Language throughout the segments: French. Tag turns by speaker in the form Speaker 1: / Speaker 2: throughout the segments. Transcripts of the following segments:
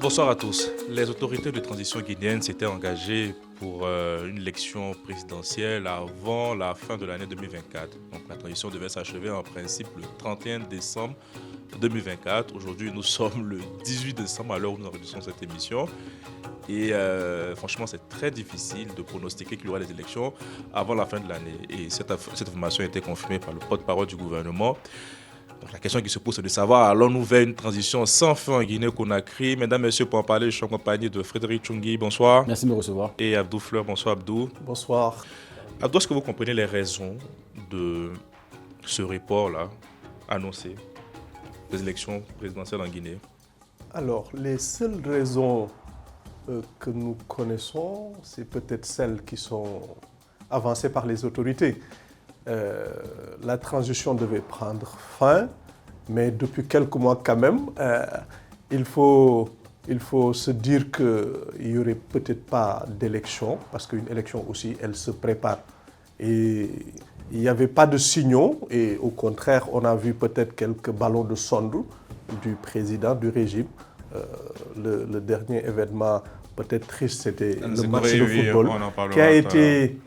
Speaker 1: Bonsoir à tous. Les autorités de transition guinéenne s'étaient engagées pour une élection présidentielle avant la fin de l'année 2024. Donc la transition devait s'achever en principe le 31 décembre 2024. Aujourd'hui, nous sommes le 18 décembre à l'heure où nous enregistrons cette émission. Et franchement, c'est très difficile de pronostiquer qu'il y aura des élections avant la fin de l'année. Et cette information a été confirmée par le porte-parole du gouvernement. Donc la question qui se pose, c'est de savoir, allons-nous vers une transition sans fin en Guinée-Conakry? Mesdames, Messieurs, pour en parler, je suis en compagnie de Frédéric Tchoungui, bonsoir.
Speaker 2: Merci de me recevoir.
Speaker 1: Et Abdou Fleur, bonsoir Abdou.
Speaker 3: Bonsoir.
Speaker 1: Abdou, est-ce que vous comprenez les raisons de ce report-là, annoncé, des élections présidentielles en Guinée?
Speaker 3: Alors, les seules raisons que nous connaissons, c'est peut-être celles qui sont avancées par les autorités. La transition devait prendre fin, mais depuis quelques mois quand même, il faut se dire qu'il n'y aurait peut-être pas d'élection, parce qu'une élection aussi, elle se prépare. Et il n'y avait pas de signaux, et au contraire, on a vu peut-être quelques ballons de sonde du président, du régime. Le dernier événement peut-être triste, c'était le match de football qui a été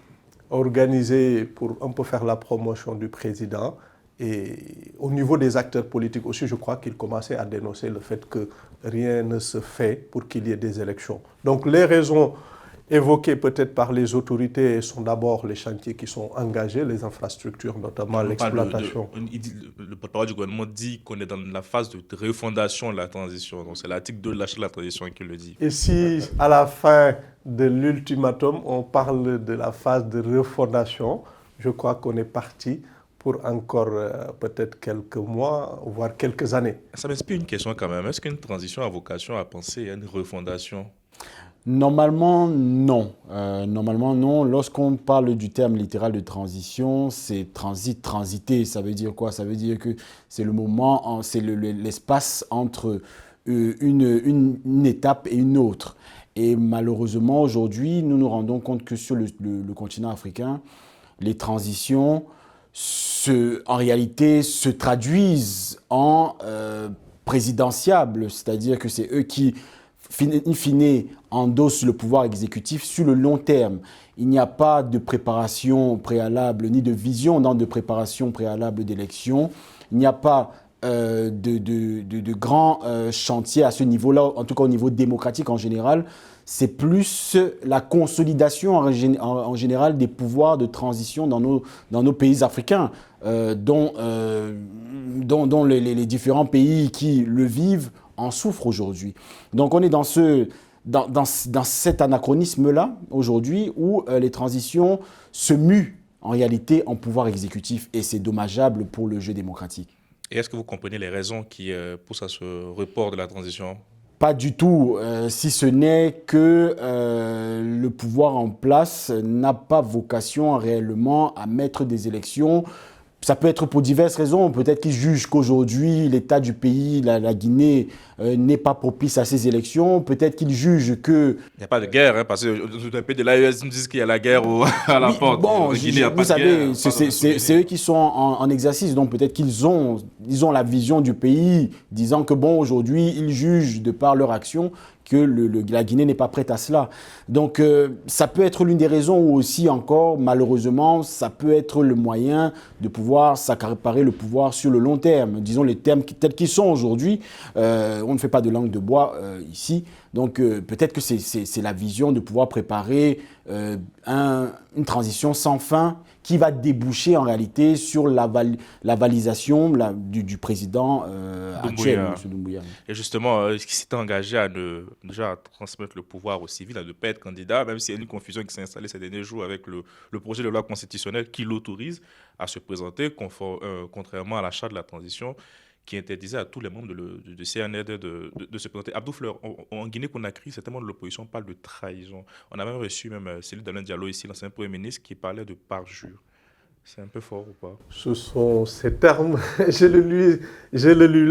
Speaker 3: organisé pour un peu faire la promotion du président. Et au niveau des acteurs politiques aussi, je crois qu'ils commençaient à dénoncer le fait que rien ne se fait pour qu'il y ait des élections. Donc les raisons évoquées peut-être par les autorités sont d'abord les chantiers qui sont engagés, les infrastructures, notamment l'exploitation.
Speaker 1: Le porte-parole du gouvernement dit qu'on est dans la phase de refondation de la transition. Donc c'est l'article 2 de l'achat de la transition qui le dit.
Speaker 3: Et si à la fin de l'ultimatum, on parle de la phase de refondation, je crois qu'on est parti pour encore peut-être quelques mois, voire quelques années.
Speaker 1: Ça m'inspire une question quand même. Est-ce qu'une transition a vocation à penser à une refondation?
Speaker 2: Normalement, non. Normalement, non. Lorsqu'on parle du terme littéral de transition, c'est transiter. Ça veut dire quoi? Ça veut dire que c'est le moment, c'est l'espace entre une étape et une autre. Et malheureusement, aujourd'hui, nous nous rendons compte que sur le continent africain, les transitions, en réalité, se traduisent en présidentiables. C'est-à-dire que c'est eux qui, in fine, endossent le pouvoir exécutif sur le long terme. Il n'y a pas de préparation préalable, ni de vision dans de préparation préalable d'élection. Il n'y a pas de grands chantiers à ce niveau-là, en tout cas au niveau démocratique en général. C'est plus la consolidation en général des pouvoirs de transition dans nos pays africains, dont les différents pays qui le vivent en souffrent aujourd'hui. Donc on est dans cet anachronisme-là aujourd'hui où les transitions se muent en réalité en pouvoir exécutif et c'est dommageable pour le jeu démocratique.
Speaker 1: Et est-ce que vous comprenez les raisons qui poussent à ce report de la transition?
Speaker 2: Pas du tout, si ce n'est que le pouvoir en place n'a pas vocation réellement à mettre des élections. Ça peut être pour diverses raisons. Peut-être qu'ils jugent qu'aujourd'hui, l'état du pays, la Guinée, n'est pas propice à ces élections. Peut-être qu'ils jugent que...
Speaker 1: Il n'y a pas de guerre, hein, parce que tout un pays de l'AES me disent qu'il y a la guerre à la porte.
Speaker 2: Bon,
Speaker 1: Guinée,
Speaker 2: vous savez, c'est eux qui sont en exercice. Donc peut-être qu'ils ont la vision du pays, disant que bon, aujourd'hui, ils jugent de par leur action que la Guinée n'est pas prête à cela. Donc, ça peut être l'une des raisons ou aussi encore, malheureusement, ça peut être le moyen de pouvoir s'accaparer le pouvoir sur le long terme. Disons les termes tels qu'ils sont aujourd'hui. On ne fait pas de langue de bois ici. Donc, peut-être que c'est la vision de pouvoir préparer une transition sans fin qui va déboucher en réalité sur la validation du président actuel, M. Doumbouya.
Speaker 1: Et justement, qui s'était engagé à déjà transmettre le pouvoir aux civils, à ne pas être candidat, même s'il y a une confusion qui s'est installée ces derniers jours avec le projet de loi constitutionnelle qui l'autorise à se présenter, contrairement à la charte de la transition, qui interdisait à tous les membres de CNRD de se présenter. Abdou Fleur, en Guinée-Conakry, certains membres de l'opposition parlent de trahison. On a même reçu Céline Dalein Diallo ici, l'ancien Premier ministre, qui parlait de parjure. C'est un peu fort ou pas?
Speaker 3: Ce sont ces termes, je lui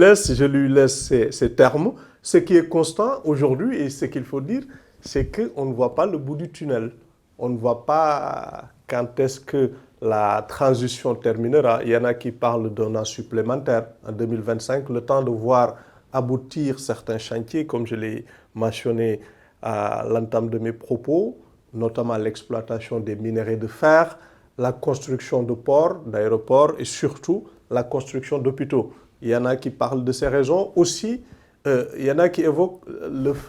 Speaker 3: laisse ces termes. Ce qui est constant aujourd'hui et ce qu'il faut dire, c'est qu'on ne voit pas le bout du tunnel. On ne voit pas quand est-ce que la transition terminera. Il y en a qui parlent d'un an supplémentaire en 2025, le temps de voir aboutir certains chantiers, comme je l'ai mentionné à l'entame de mes propos, notamment l'exploitation des minerais de fer, la construction de ports, d'aéroports et surtout la construction d'hôpitaux. Il y en a qui parlent de ces raisons. Aussi, il y en a qui évoquent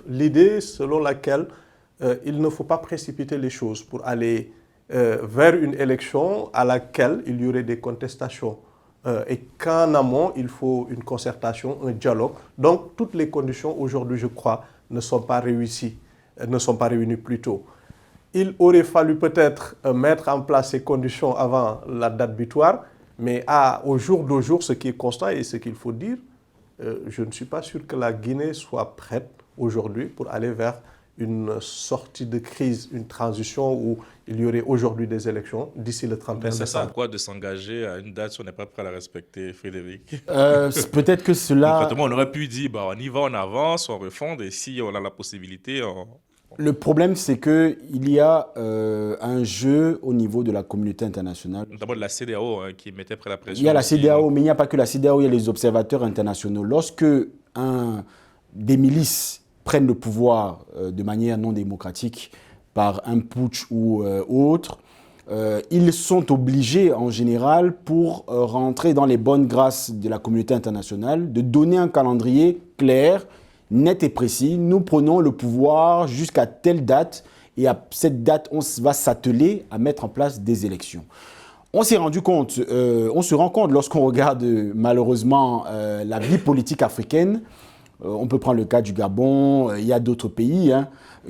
Speaker 3: l'idée selon laquelle il ne faut pas précipiter les choses pour aller vers une élection à laquelle il y aurait des contestations. Et qu'en amont, il faut une concertation, un dialogue. Donc, toutes les conditions aujourd'hui, je crois, ne sont pas réunies plus tôt. Il aurait fallu peut-être mettre en place ces conditions avant la date butoir, mais au jour d'aujourd'hui, ce qui est constant et ce qu'il faut dire, je ne suis pas sûr que la Guinée soit prête aujourd'hui pour aller vers une sortie de crise, une transition où il y aurait aujourd'hui des élections d'ici le 31 décembre.
Speaker 1: Ça sert à quoi de s'engager à une date si on n'est pas prêt à la respecter, Frédéric?
Speaker 2: Peut-être que cela...
Speaker 1: Concrètement, on aurait pu dire, on y va, on avance, on refonde, et si on a la possibilité...
Speaker 2: Le problème, c'est qu'il y a un jeu au niveau de la communauté internationale.
Speaker 1: D'abord de la CEDEAO qui mettait près la pression.
Speaker 2: Il y a la CEDEAO, mais il n'y a pas que la CEDEAO, il y a les observateurs internationaux. Lorsque des milices prennent le pouvoir de manière non démocratique par un putsch ou autre, ils sont obligés en général, pour rentrer dans les bonnes grâces de la communauté internationale, de donner un calendrier clair, net et précis. Nous prenons le pouvoir jusqu'à telle date et à cette date, on va s'atteler à mettre en place des élections. On s'est rendu compte, on se rend compte lorsqu'on regarde malheureusement la vie politique africaine, on peut prendre le cas du Gabon, il y a d'autres pays,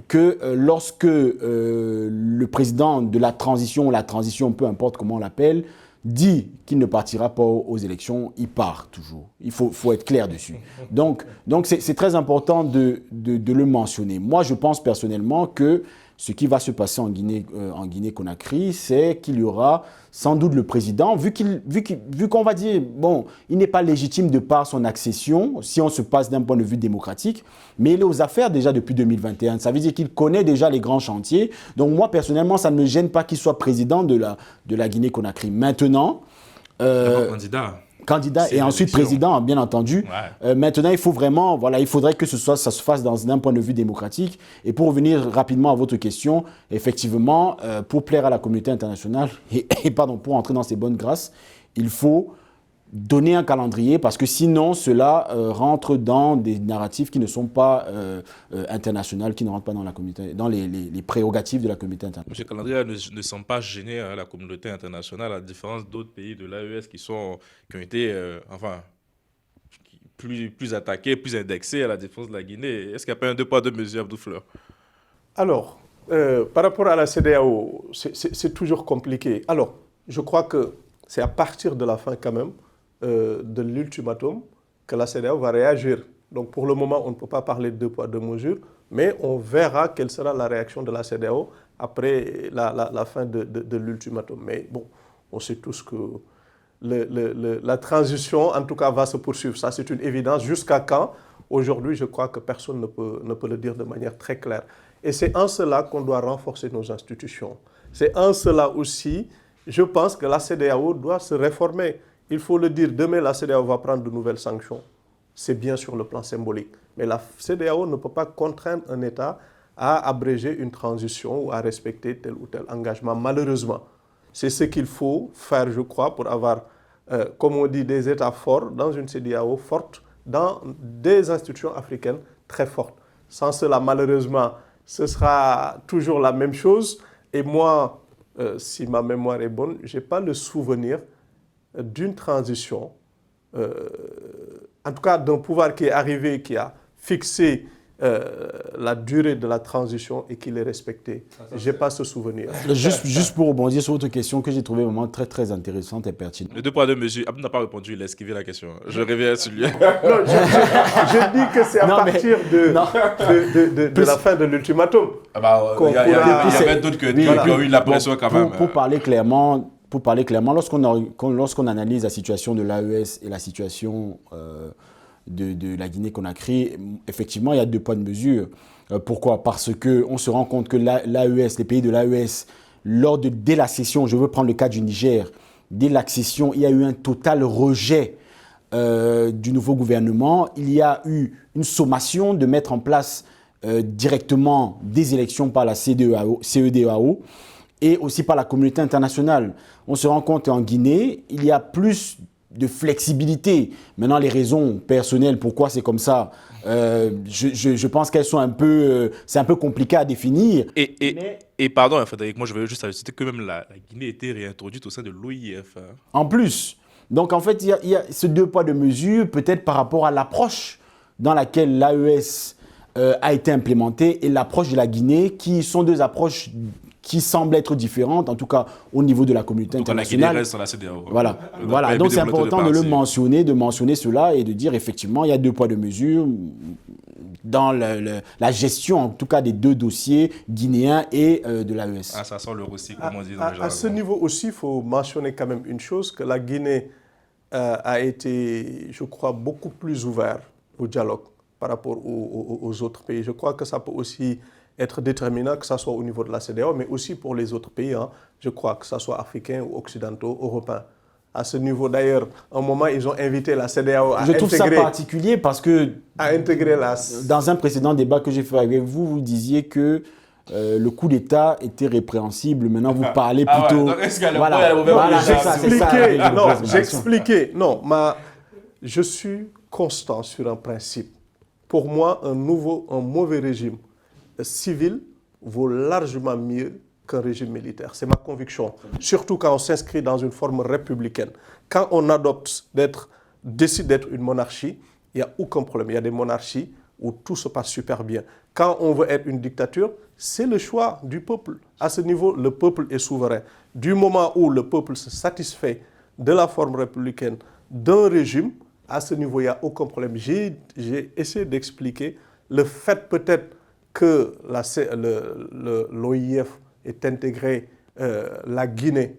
Speaker 2: que lorsque le président de la transition, peu importe comment on l'appelle, dit qu'il ne partira pas aux élections, il part toujours. Il faut être clair dessus. Donc c'est très important de le mentionner. Moi, je pense personnellement que ce qui va se passer en Guinée-Conakry, c'est qu'il y aura sans doute le président, vu qu'on va dire, bon, il n'est pas légitime de par son accession, si on se passe d'un point de vue démocratique, mais il est aux affaires déjà depuis 2021. Ça veut dire qu'il connaît déjà les grands chantiers. Donc moi, personnellement, ça ne me gêne pas qu'il soit président de la Guinée-Conakry. Maintenant... candidat et ensuite président, bien entendu. Ouais. Maintenant, il faut vraiment, il faudrait que ça se fasse d'un point de vue démocratique. Et pour revenir rapidement à votre question, effectivement, pour plaire à la communauté internationale pour entrer dans ces bonnes grâces, il faut donner un calendrier parce que sinon, cela rentre dans des narratifs qui ne sont pas internationaux, qui ne rentrent pas dans la communauté, dans les prérogatives de la communauté internationale.
Speaker 1: Monsieur Calendrier ne sont pas gênés la communauté internationale, à la différence d'autres pays de l'AES qui ont été plus attaqués, plus indexés à la défense de la Guinée. Est-ce qu'il n'y a pas un deux poids, deux mesures, Abdou Fleur?
Speaker 3: Alors, par rapport à la CEDEAO, c'est toujours compliqué. Alors, je crois que c'est à partir de la fin quand même de l'ultimatum que la CEDEAO va réagir. Donc pour le moment, on ne peut pas parler de deux poids, deux mesures, mais on verra quelle sera la réaction de la CEDEAO après la fin de l'ultimatum. Mais bon, on sait tous que la transition, en tout cas, va se poursuivre. Ça, c'est une évidence. Jusqu'à quand? Aujourd'hui, je crois que personne ne peut le dire de manière très claire. Et c'est en cela qu'on doit renforcer nos institutions. C'est en cela aussi, je pense que la CEDEAO doit se réformer. Il faut le dire, demain, la CEDEAO va prendre de nouvelles sanctions. C'est bien sur le plan symbolique. Mais la CEDEAO ne peut pas contraindre un État à abréger une transition ou à respecter tel ou tel engagement, malheureusement. C'est ce qu'il faut faire, je crois, pour avoir, comme on dit, des États forts dans une CEDEAO forte, dans des institutions africaines très fortes. Sans cela, malheureusement, ce sera toujours la même chose. Et moi, si ma mémoire est bonne, je n'ai pas le souvenir d'une transition, en tout cas d'un pouvoir qui est arrivé, qui a fixé la durée de la transition et qui l'est respecté. Je n'ai pas ce souvenir.
Speaker 2: Juste pour rebondir sur votre question que j'ai trouvé vraiment très très intéressante et pertinente.
Speaker 1: Le deux poids, deux mesures, Abdou n'a pas répondu, il a esquivé la question. Je reviens sur lui.
Speaker 3: Non, je dis que c'est à partir de la fin de l'ultimatum.
Speaker 1: Il y avait d'autres qui ont eu la pression quand même.
Speaker 2: Pour parler clairement, lorsqu'on analyse la situation de l'AES et la situation de la Guinée-Conakry, effectivement, il y a deux poids de mesure. Pourquoi? Parce qu'on se rend compte que l'AES, les pays de l'AES, dès l'accession, je veux prendre le cas du Niger, dès l'accession, il y a eu un total rejet du nouveau gouvernement. Il y a eu une sommation de mettre en place directement des élections par la CEDEAO et aussi par la communauté internationale. On se rend compte qu'en Guinée, il y a plus de flexibilité. Maintenant, les raisons personnelles, pourquoi c'est comme ça, je pense qu'elles sont c'est un peu compliqué à définir.
Speaker 1: Et pardon, Frédéric, moi je veux juste ajouter que même la Guinée a été réintroduite au sein de l'OIF.
Speaker 2: En plus, donc en fait, il y a ce deux poids, deux mesures, peut-être par rapport à l'approche dans laquelle l'AES a été implémentée et l'approche de la Guinée, qui sont deux approches qui semblent être différentes, en tout cas au niveau de la communauté internationale.
Speaker 1: La Guinée reste sur la CEDEAO.
Speaker 2: Voilà. Donc c'est important de mentionner cela et de dire effectivement, il y a deux poids, deux mesures dans la gestion, en tout cas, des deux dossiers guinéens et de l'AES.
Speaker 1: Ah, ça sent le roussi, comme on dit dans le jargon.
Speaker 3: À ce niveau aussi, il faut mentionner quand même une chose, que la Guinée a été, je crois, beaucoup plus ouverte au dialogue par rapport aux autres pays. Je crois que ça peut aussi être déterminant, que ce soit au niveau de la CEDEAO, mais aussi pour les autres pays, hein. Je crois que ce soit africains ou occidentaux, européens. À ce niveau, d'ailleurs, à un moment, ils ont invité la CEDEAO à intégrer...
Speaker 2: Je trouve ça particulier parce que
Speaker 3: dans
Speaker 2: un précédent débat que j'ai fait avec vous, vous disiez que le coup d'État était répréhensible. Maintenant, vous parlez plutôt...
Speaker 3: J'ai expliqué. Non, je suis constant sur un principe. Pour moi, un mauvais régime civil vaut largement mieux qu'un régime militaire. C'est ma conviction. Surtout quand on s'inscrit dans une forme républicaine. Quand on décide d'être une monarchie, il n'y a aucun problème. Il y a des monarchies où tout se passe super bien. Quand on veut être une dictature, c'est le choix du peuple. À ce niveau, le peuple est souverain. Du moment où le peuple se satisfait de la forme républicaine d'un régime, à ce niveau, il n'y a aucun problème. J'ai essayé d'expliquer le fait peut-être que l'OIF ait intégré la Guinée.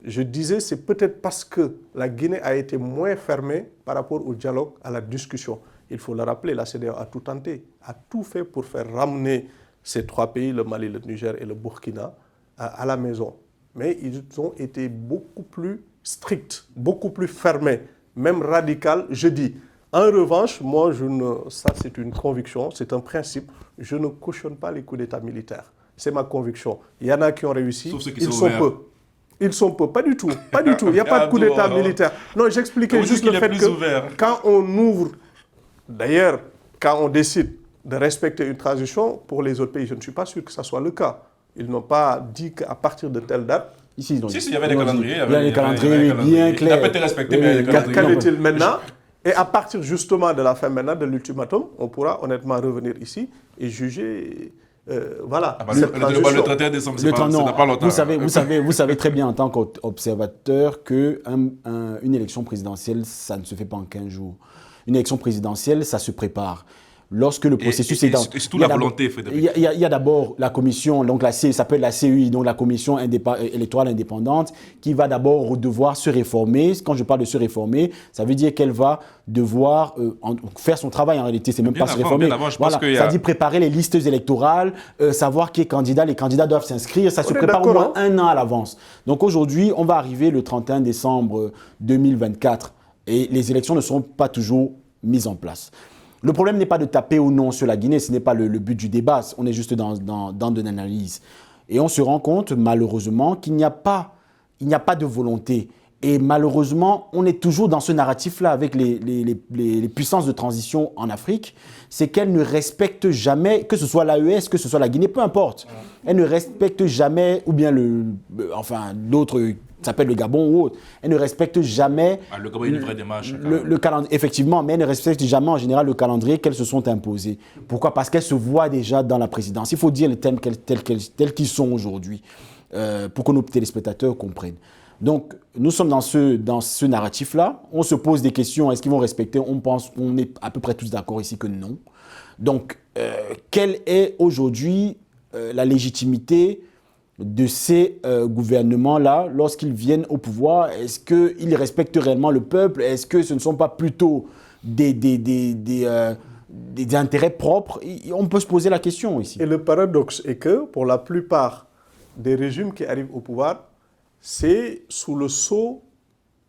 Speaker 3: Je disais, c'est peut-être parce que la Guinée a été moins fermée par rapport au dialogue, à la discussion. Il faut le rappeler, la CEDEAO a tout tenté, a tout fait pour faire ramener ces trois pays, le Mali, le Niger et le Burkina, à la maison. Mais ils ont été beaucoup plus stricts, beaucoup plus fermés, même radicaux, je dis. En revanche, moi, ça c'est une conviction, c'est un principe, je ne cautionne pas les coups d'État militaires. C'est ma conviction. Il y en a qui ont réussi, ils sont peu. Ils sont peu, pas du tout, pas du tout. Il n'y a pas de coup d'État militaire. Non, j'expliquais juste le fait que quand on ouvre, d'ailleurs, quand on décide de respecter une transition, pour les autres pays, je ne suis pas sûr que ça soit le cas. Ils n'ont pas dit qu'à partir de telle date...
Speaker 1: Si, il y avait des calendriers.
Speaker 2: Il y avait des calendriers bien clairs.
Speaker 1: Il n'a pas été respecté, mais il y a des calendriers.
Speaker 3: Quel est-il maintenant? Et à partir justement de la fin maintenant de l'ultimatum, on pourra honnêtement revenir ici et juger...
Speaker 1: le 31 décembre, c'est pas longtemps.
Speaker 2: Vous savez très bien en tant qu'observateur qu'une élection présidentielle, ça ne se fait pas en 15 jours. Une élection présidentielle, ça se prépare. Lorsque le processus est dans...
Speaker 1: Et surtout la volonté, Frédéric.
Speaker 2: Il y a ça s'appelle la CEI, donc la Commission électorale indépendante, qui va d'abord devoir se réformer. Quand je parle de se réformer, ça veut dire qu'elle va devoir faire son travail en réalité. C'est même pas se réformer. Ça dit préparer les listes électorales, savoir qui est candidat. Les candidats doivent s'inscrire. Ça se prépare au moins un an à l'avance. Donc aujourd'hui, on va arriver le 31 décembre 2024 et les élections ne seront pas toujours mises en place. Le problème n'est pas de taper ou non sur la Guinée, ce n'est pas le but du débat, on est juste dans de l'analyse. Et on se rend compte, malheureusement, qu'il n'y a pas de volonté. Et malheureusement, on est toujours dans ce narratif-là avec les puissances de transition en Afrique, c'est qu'elles ne respectent jamais, que ce soit l'AES, que ce soit la Guinée, peu importe. Elles ne respectent jamais, ou bien d'autres... ça s'appelle le Gabon ou autre, elle ne respecte jamais
Speaker 1: le Gabon est une vraie démarche,
Speaker 2: le calendrier, effectivement, mais elle ne respecte jamais en général le calendrier qu'elles se sont imposés. Pourquoi? Parce qu'elles se voient déjà dans la présidence. Il faut dire les thèmes tels qu'ils sont aujourd'hui pour que nos téléspectateurs comprennent. Donc, nous sommes dans ce narratif-là. On se pose des questions. Est-ce qu'ils vont respecter? On est à peu près tous d'accord ici que non. Donc, quelle est aujourd'hui la légitimité de ces gouvernements-là, lorsqu'ils viennent au pouvoir? Est-ce qu'ils respectent réellement le peuple? Est-ce que ce ne sont pas plutôt des intérêts propres? On peut se poser la question ici.
Speaker 3: Et le paradoxe est que, pour la plupart des régimes qui arrivent au pouvoir, c'est sous le sceau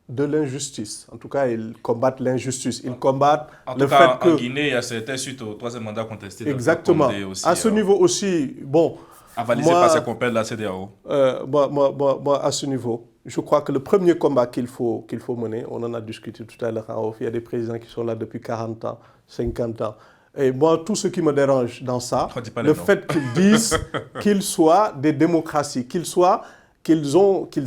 Speaker 3: de l'injustice. En tout cas, ils combattent l'injustice. Ils combattent
Speaker 1: En
Speaker 3: le
Speaker 1: tout cas,
Speaker 3: fait que...
Speaker 1: en Guinée, il y a certains suite au troisième mandat contesté.
Speaker 3: Exactement.
Speaker 1: Aussi,
Speaker 3: à ce niveau aussi, bon...
Speaker 1: avalisé par ses compères de la CEDEAO.
Speaker 3: Moi, à ce niveau, je crois que le premier combat qu'il faut mener, on en a discuté tout à l'heure en off, il y a des présidents qui sont là depuis 40 ans, 50 ans. Et moi, tout ce qui me dérange dans ça, le fait qu'ils disent qu'ils soient des démocraties, qu'ils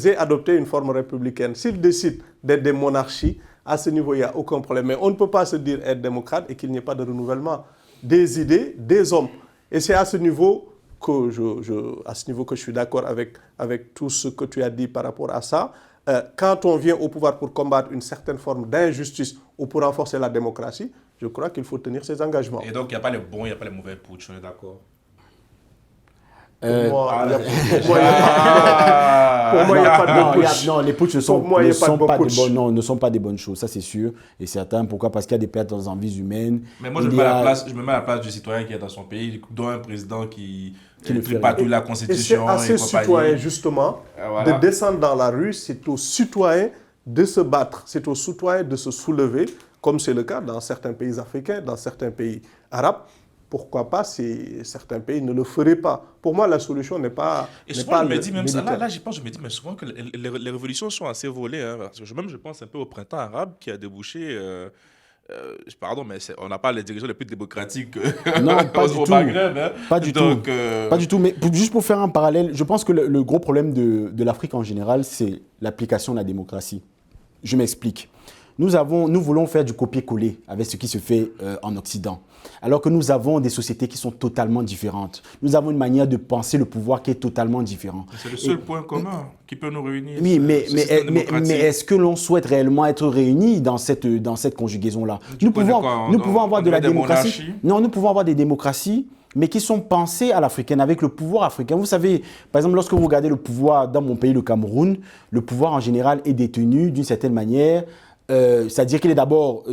Speaker 3: aient adopté une forme républicaine. S'ils décident d'être des monarchies, à ce niveau, il n'y a aucun problème. Mais on ne peut pas se dire être démocrate et qu'il n'y ait pas de renouvellement des idées, des hommes. Et c'est à ce niveau que je suis d'accord avec tout ce que tu as dit par rapport à ça. Quand on vient au pouvoir pour combattre une certaine forme d'injustice ou pour renforcer la démocratie, je crois qu'il faut tenir ses engagements.
Speaker 1: Et donc, il n'y a pas les bons, il n'y a pas les mauvais putsch, on est d'accord?
Speaker 3: Pour moi, il n'y a pas de putsch.
Speaker 2: Non, les putsch ne sont pas des bonnes choses, ça c'est sûr et certain. Pourquoi? Parce qu'il y a des pertes en vies humaines.
Speaker 1: Mais moi, je me mets à la place du citoyen qui est dans son pays, dont un président qui ne fait pas toute la Constitution.
Speaker 3: Et c'est à ces citoyens, justement, de descendre dans la rue. C'est aux citoyens de se battre, c'est aux citoyens de se soulever, comme c'est le cas dans certains pays africains, dans certains pays arabes. Pourquoi pas si certains pays ne le feraient pas? Pour moi, la solution n'est pas.
Speaker 1: Et souvent, je me dis même ça. Là, j'y pense, je me dis, mais souvent que les révolutions sont assez volées. Hein, parce que je pense un peu au printemps arabe qui a débouché. Pardon, mais on n'a pas les dirigeants les plus démocratiques
Speaker 2: non, pas
Speaker 1: au Maghreb. Hein.
Speaker 2: Pas du tout. Pas du tout. Mais juste pour faire un parallèle, je pense que le gros problème de l'Afrique en général, c'est l'application de la démocratie. Je m'explique. Nous voulons faire du copier-coller avec ce qui se fait en Occident. Alors que nous avons des sociétés qui sont totalement différentes. Nous avons une manière de penser le pouvoir qui est totalement différente.
Speaker 1: C'est le seul point commun qui peut nous réunir.
Speaker 2: Oui, mais est-ce que l'on souhaite réellement être réunis dans cette conjugaison-là? Nous pouvons avoir de la démocratie. Non, nous pouvons avoir des démocraties, mais qui sont pensées à l'africaine, avec le pouvoir africain. Vous savez, par exemple, lorsque vous regardez le pouvoir dans mon pays, le Cameroun, le pouvoir en général est détenu d'une certaine manière. C'est-à-dire qu'il est d'abord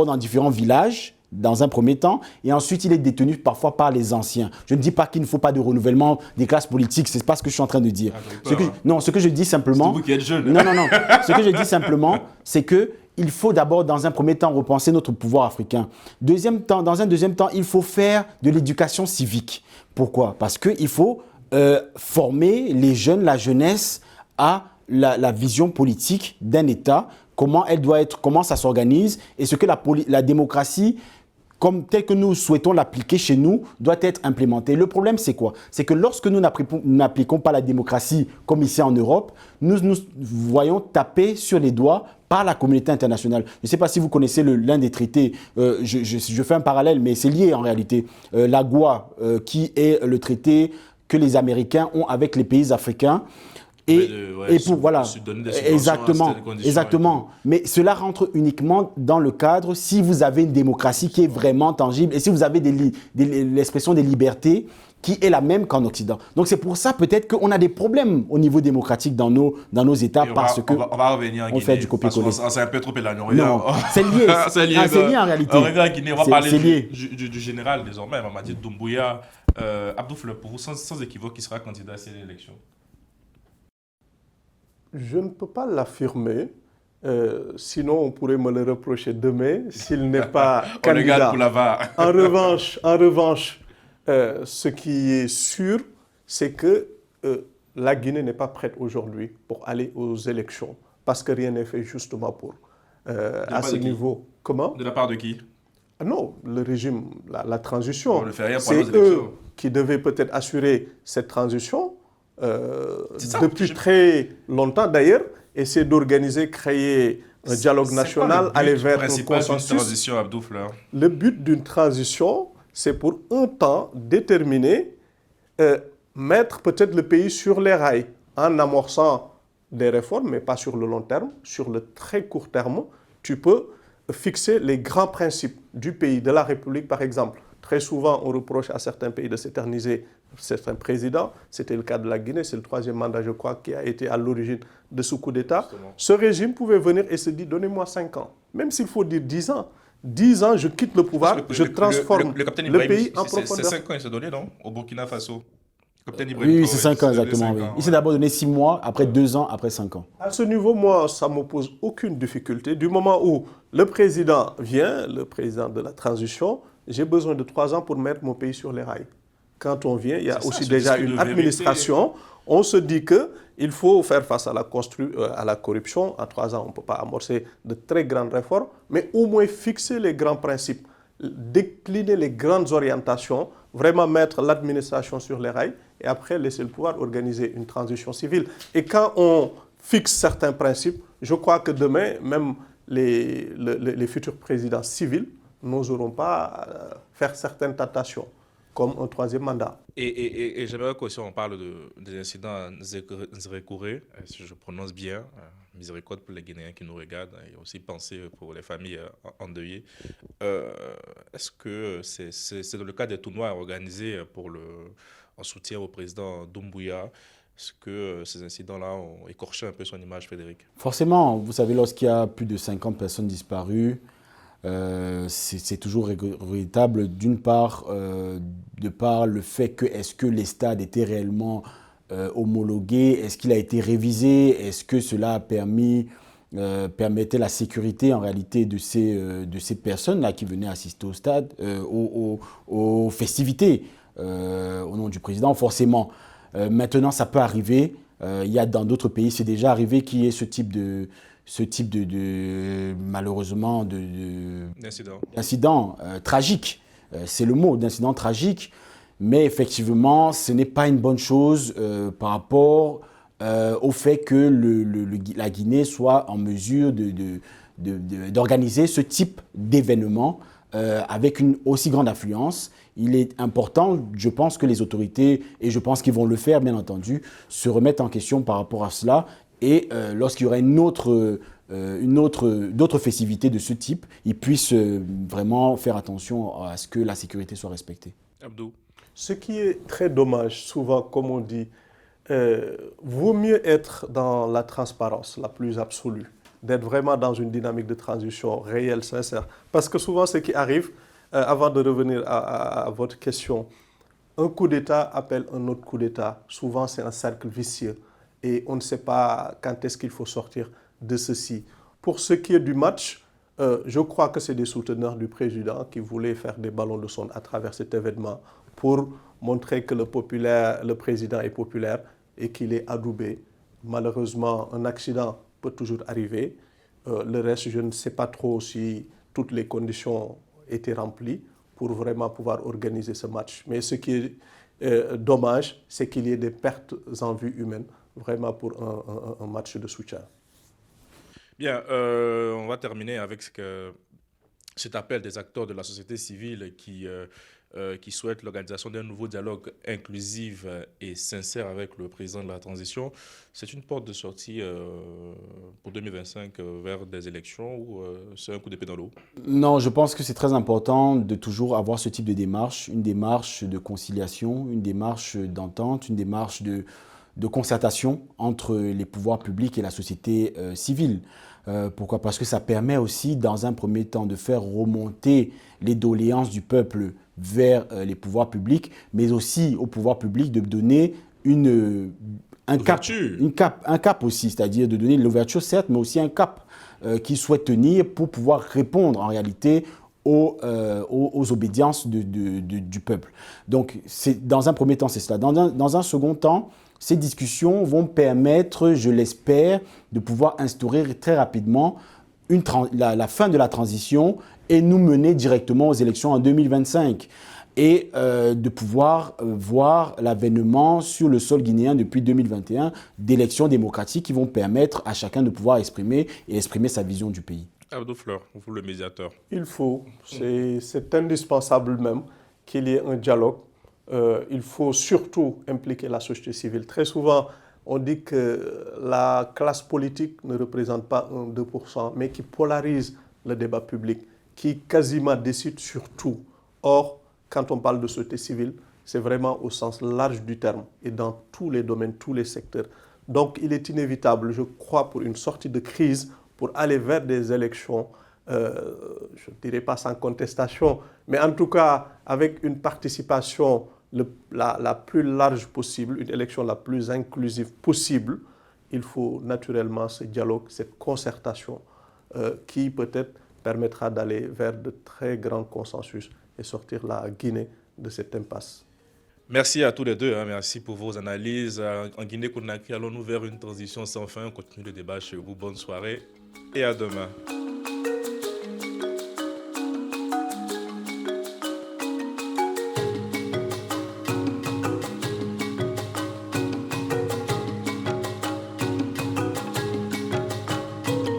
Speaker 2: dans différents villages, dans un premier temps, et ensuite il est détenu parfois par les anciens. Je ne dis pas qu'il ne faut pas de renouvellement des classes politiques, c'est pas ce que je suis en train de dire. Ce que je dis simplement...
Speaker 1: C'est vous qui êtes jeune.
Speaker 2: Non. Ce que je dis simplement, c'est qu'il faut d'abord, dans un premier temps, repenser notre pouvoir africain. Dans un deuxième temps, il faut faire de l'éducation civique. Pourquoi? Parce qu'il faut former les jeunes, la jeunesse, à la vision politique d'un État, comment ça s'organise et ce que la démocratie, telle que nous souhaitons l'appliquer chez nous, doit être implémentée. Le problème, c'est quoi? C'est que lorsque nous n'appliquons pas la démocratie comme ici en Europe, nous voyons taper sur les doigts par la communauté internationale. Je ne sais pas si vous connaissez l'un des traités, je fais un parallèle, mais c'est lié en réalité. L'AGOA, qui est le traité que les Américains ont avec les pays africains. Et pour voilà, exactement. Mais cela rentre uniquement dans le cadre si vous avez une démocratie qui est vraiment tangible et si vous avez l'expression des libertés qui est la même qu'en Occident. Donc c'est pour ça peut-être qu'on a des problèmes au niveau démocratique dans nos États parce que
Speaker 1: on va revenir en Guinée.
Speaker 2: On fait du copier-coller.
Speaker 1: C'est un peu trop éloigné.
Speaker 2: Non, c'est lié. C'est lié en réalité.
Speaker 1: On revient en Guinée. On va parler du général désormais, Mamadi Doumbouya. Abdou Fleur, pour vous, sans équivoque, qui sera candidat à cette élection?
Speaker 3: Je ne peux pas l'affirmer, sinon on pourrait me le reprocher demain s'il n'est pas candidat.
Speaker 1: On le garde pour la VAR.
Speaker 3: En revanche, ce qui est sûr, c'est que la Guinée n'est pas prête aujourd'hui pour aller aux élections, parce que rien n'est fait justement pour à ce niveau. Comment?
Speaker 1: De la part de qui?
Speaker 3: Non, le régime, la transition.
Speaker 1: On ne fait rien pour
Speaker 3: c'est eux qui devaient peut-être assurer cette transition. Depuis très longtemps d'ailleurs, essayer d'organiser, créer un dialogue national, aller vers un consensus. Le but d'une transition, c'est pour un temps déterminé, mettre peut-être le pays sur les rails en amorçant des réformes, mais pas sur le long terme. Sur le très court terme, tu peux fixer les grands principes du pays, de la République par exemple. Très souvent, on reproche à certains pays de s'éterniser certains présidents. C'était le cas de la Guinée, c'est le 3e mandat, je crois, qui a été à l'origine de ce coup d'État. Justement. Ce régime pouvait venir et se dire, donnez-moi 5 ans. Même s'il faut dire 10 ans. 10 ans, je quitte le pouvoir, je transforme le pays en profondeur.
Speaker 1: C'est 5 ans, il s'est donné, non? Au Burkina Faso. Capitaine
Speaker 2: Oui,
Speaker 1: Ibrahim
Speaker 2: oui, c'est 5 ans exactement. Oui. Il s'est d'abord donné 6 mois, après 2 ans, après 5 ans.
Speaker 3: À ce niveau, moi, ça ne me pose aucune difficulté. Du moment où le président vient, le président de la transition, j'ai besoin de 3 ans pour mettre mon pays sur les rails. Quand on vient, il y a
Speaker 1: C'est ça,
Speaker 3: aussi
Speaker 1: ce
Speaker 3: déjà
Speaker 1: discours
Speaker 3: une
Speaker 1: de vérité.
Speaker 3: administration. On se dit qu'il faut faire face à la corruption. En 3 ans, on ne peut pas amorcer de très grandes réformes, mais au moins fixer les grands principes, décliner les grandes orientations, vraiment mettre l'administration sur les rails et après laisser le pouvoir organiser une transition civile. Et quand on fixe certains principes, je crois que demain, même les futurs présidents civils n'oseront pas faire certaines tentations, comme un 3e mandat.
Speaker 1: Et j'aimerais qu'aussi on parle des incidents à Nzérékouré, si je prononce bien, miséricorde pour les Guinéens qui nous regardent, et aussi pensée pour les familles endeuillées. Est-ce que c'est dans le cadre des tournois organisés en soutien au président Doumbouya? Est-ce que ces incidents-là ont écorché un peu son image, Frédéric?
Speaker 2: Forcément, vous savez, lorsqu'il y a plus de 50 personnes disparues, c'est toujours regrettable, d'une part, de par le fait que est-ce que les stades étaient réellement homologués, est-ce qu'il a été révisé, est-ce que cela a permettait la sécurité en réalité de ces personnes-là qui venaient assister au stade, aux festivités au nom du président, forcément. Maintenant, ça peut arriver. Il y a dans d'autres pays, c'est déjà arrivé qu'il y ait ce type de malheureusement d'incident tragique. C'est le mot, d'incident tragique. Mais effectivement, ce n'est pas une bonne chose par rapport au fait que la Guinée soit en mesure d'organiser ce type d'événement avec une aussi grande affluence. Il est important, je pense que les autorités, et je pense qu'ils vont le faire bien entendu, se remettent en question par rapport à cela. Et lorsqu'il y aura d'autres festivités de ce type, ils puissent vraiment faire attention à ce que la sécurité soit respectée.
Speaker 1: Abdou.
Speaker 3: Ce qui est très dommage, souvent, comme on dit, vaut mieux être dans la transparence la plus absolue, d'être vraiment dans une dynamique de transition réelle, sincère. Parce que souvent, ce qui arrive, avant de revenir à votre question, un coup d'État appelle un autre coup d'État. Souvent, c'est un cercle vicieux. Et on ne sait pas quand est-ce qu'il faut sortir de ceci. Pour ce qui est du match, je crois que c'est des souteneurs du président qui voulaient faire des ballons de sonde à travers cet événement pour montrer que le président est populaire et qu'il est adoubé. Malheureusement, un accident peut toujours arriver. Le reste, je ne sais pas trop si toutes les conditions étaient remplies pour vraiment pouvoir organiser ce match. Mais ce qui est dommage, c'est qu'il y ait des pertes en vie humaine, vraiment pour un match de soutien.
Speaker 1: Bien, on va terminer avec cet appel des acteurs de la société civile qui souhaitent l'organisation d'un nouveau dialogue inclusif et sincère avec le président de la transition. C'est une porte de sortie pour 2025 vers des élections ou c'est un coup d'épée dans l'eau?
Speaker 2: Non, je pense que c'est très important de toujours avoir ce type de démarche, une démarche de conciliation, une démarche d'entente, une démarche de concertation entre les pouvoirs publics et la société civile. Pourquoi? Parce que ça permet aussi, dans un premier temps, de faire remonter les doléances du peuple vers les pouvoirs publics, mais aussi au pouvoir public de donner un cap aussi, c'est-à-dire de donner l'ouverture, certes, mais aussi un cap qu'ils souhaitent tenir pour pouvoir répondre en réalité aux obédiences du peuple. Donc, dans un premier temps, c'est cela. Dans un second temps, ces discussions vont permettre, je l'espère, de pouvoir instaurer très rapidement la fin de la transition et nous mener directement aux élections en 2025 et de pouvoir voir l'avènement sur le sol guinéen depuis 2021 d'élections démocratiques qui vont permettre à chacun de pouvoir exprimer sa vision du pays.
Speaker 1: Abdou Fleur, vous le médiateur.
Speaker 3: Il faut, c'est indispensable même qu'il y ait un dialogue. Il faut surtout impliquer la société civile. Très souvent, on dit que la classe politique ne représente pas 1-2%, mais qui polarise le débat public, qui quasiment décide sur tout. Or, quand on parle de société civile, c'est vraiment au sens large du terme et dans tous les domaines, tous les secteurs. Donc, il est inévitable, je crois, pour une sortie de crise, pour aller vers des élections, je ne dirais pas sans contestation, mais en tout cas avec une participation la plus large possible, une élection la plus inclusive possible, il faut naturellement ce dialogue, cette concertation qui peut-être permettra d'aller vers de très grands consensus et sortir la Guinée de cette impasse.
Speaker 1: Merci à tous les deux, merci pour vos analyses. En Guinée-Conakry, allons-nous vers une transition sans fin? On continue le débat chez vous. Bonne soirée et à demain.